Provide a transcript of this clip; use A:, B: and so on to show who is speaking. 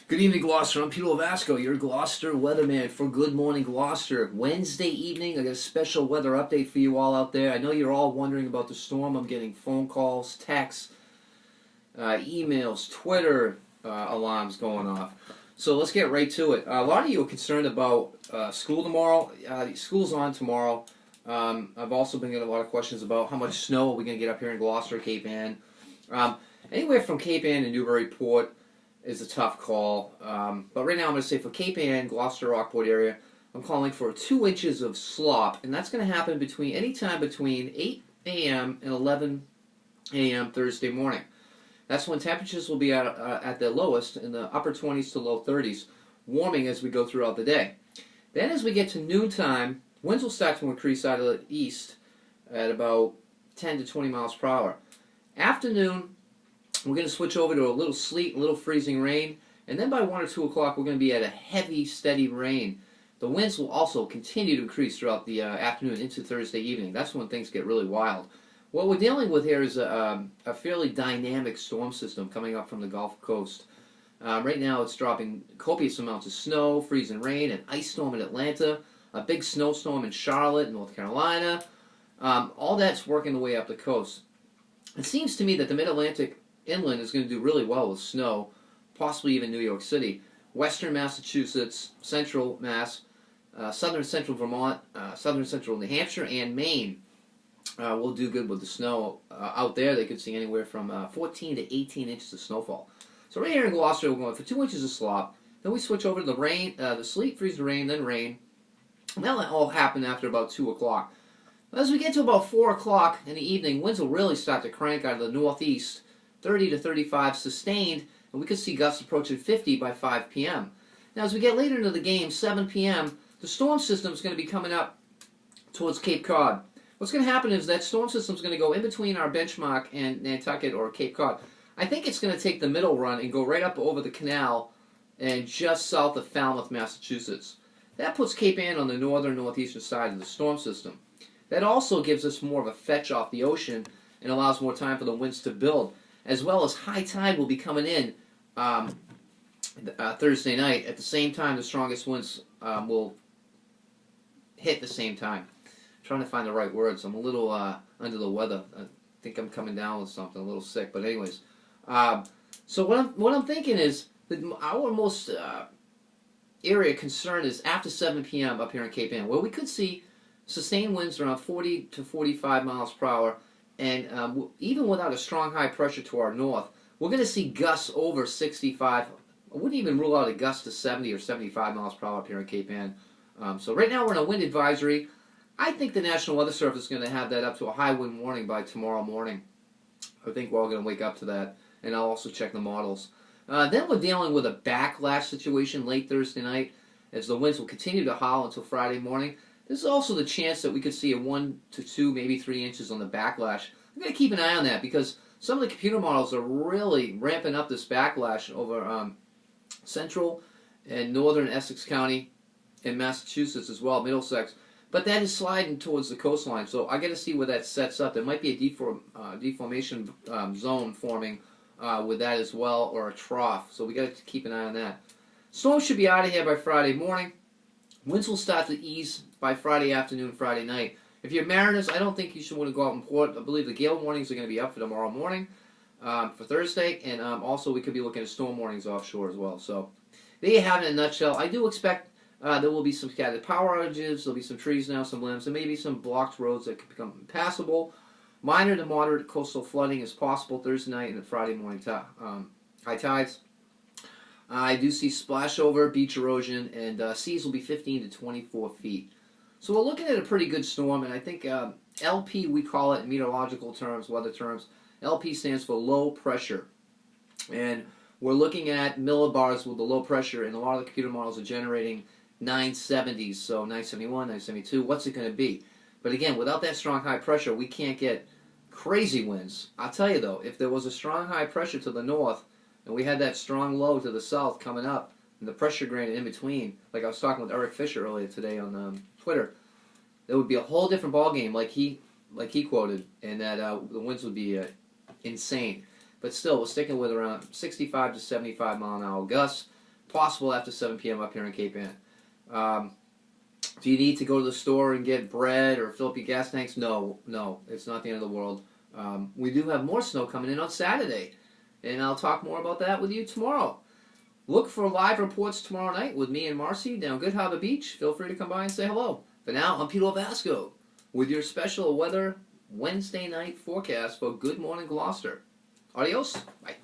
A: Good evening, Gloucester. I'm Peter Lovasco, your Gloucester weatherman for Good Morning Gloucester. Wednesday evening, I got a special weather update for you all out there. I know you're all wondering about the storm. I'm getting phone calls, texts, emails, Twitter alarms going off. So let's get right to it. A lot of you are concerned about school tomorrow. School's on tomorrow. I've also been getting a lot of questions about how much snow are we going to get up here in Gloucester, Cape Ann. Anywhere from Cape Ann to Newburyport is a tough call. But right now I'm going to say for Cape Ann, Gloucester, Rockport area, I'm calling for 2 inches of slop, and that's going to happen anytime between 8 a.m. and 11 a.m. Thursday morning. That's when temperatures will be at their lowest in the upper 20s to low 30s, warming as we go throughout the day. Then as we get to noontime, winds will start to increase out of the east at about 10 to 20 miles per hour. Afternoon, we're going to switch over to a little sleet, a little freezing rain, and then by 1 or 2 o'clock we're going to be at a heavy, steady rain. The winds will also continue to increase throughout the afternoon into Thursday evening. That's when things get really wild. What we're dealing with here is a fairly dynamic storm system coming up from the Gulf Coast. Right now it's dropping copious amounts of snow, freezing rain, an ice storm in Atlanta, a big snowstorm in Charlotte, North Carolina. All that's working the way up the coast. It seems to me that the Mid-Atlantic inland is going to do really well with snow, possibly even New York City. Western Massachusetts, central Mass, southern central Vermont, southern central New Hampshire, and Maine will do good with the snow. Out there, they could see anywhere from 14 to 18 inches of snowfall. So right here in Gloucester, we're going for 2 inches of slop. Then we switch over to the rain, the sleet, freeze, the rain, then rain. And that'll all happen after about 2 o'clock. As we get to about 4 o'clock in the evening, winds will really start to crank out of the northeast, 30 to 35 sustained, and we could see gusts approaching 50 by 5 p.m. Now, as we get later into the game, 7 p.m., the storm system is going to be coming up towards Cape Cod. What's going to happen is that storm system is going to go in between our benchmark and Nantucket or Cape Cod. I think it's going to take the middle run and go right up over the canal and just south of Falmouth, Massachusetts. That puts Cape Ann on the northeastern side of the storm system. That also gives us more of a fetch off the ocean and allows more time for the winds to build, as well as high tide will be coming in Thursday night. At the same time, the strongest winds will hit the same time. I'm trying to find the right words. I'm a little under the weather. I think I'm coming down with something, a little sick. But anyways, so what I'm thinking is that our most area concern is after 7 p.m. up here in Cape Ann, where we could see sustained winds around 40 to 45 miles per hour. And even without a strong high pressure to our north, we're going to see gusts over 65. I wouldn't even rule out a gust to 70 or 75 miles per hour up here in Cape Ann. So right now we're in a wind advisory. I think the National Weather Service is going to have that up to a high wind warning by tomorrow morning. I think we're all going to wake up to that. And I'll also check the models. Then we're dealing with a backlash situation late Thursday night as the winds will continue to howl until Friday morning. There's also the chance that we could see a 1 to 2, maybe 3 inches on the backlash. I'm going to keep an eye on that because some of the computer models are really ramping up this backlash over central and northern Essex County and Massachusetts as well, Middlesex. But that is sliding towards the coastline, so I got to see where that sets up. There might be a deformation zone forming with that as well, or a trough. So we got to keep an eye on that. Storm should be out of here by Friday morning. Winds will start to ease by Friday afternoon, Friday night. If you're mariners, I don't think you should want to go out in port. I believe the gale warnings are going to be up for tomorrow morning, for Thursday, and also we could be looking at storm warnings offshore as well. So there you have it in a nutshell. I do expect there will be some scattered power outages. There'll be some trees now, some limbs, and maybe some blocked roads that could become impassable. Minor to moderate coastal flooding is possible Thursday night and Friday morning high tides. I do see splash over, beach erosion, and seas will be 15 to 24 feet. So we're looking at a pretty good storm, and I think LP, we call it in meteorological terms, weather terms. LP stands for low pressure. And we're looking at millibars with the low pressure, and a lot of the computer models are generating 970s, so 971, 972. What's it going to be? But again, without that strong high pressure, we can't get crazy winds. I'll tell you, though, if there was a strong high pressure to the north, and we had that strong low to the south coming up, and the pressure gradient in between, like I was talking with Eric Fisher earlier today on Twitter, there would be a whole different ballgame, like he quoted, and that the winds would be insane. But still, we're sticking with around 65 to 75 mile an hour gusts. possible after 7 p.m. up here in Cape Ann. Do you need to go to the store and get bread or fill up your gas tanks? No, it's not the end of the world. We do have more snow coming in on Saturday, and I'll talk more about that with you tomorrow. Look for live reports tomorrow night with me and Marcy down Good Harbor Beach. Feel free to come by and say hello. For now, I'm Peter Lovasco with your special weather Wednesday night forecast for Good Morning Gloucester. Adios. Bye.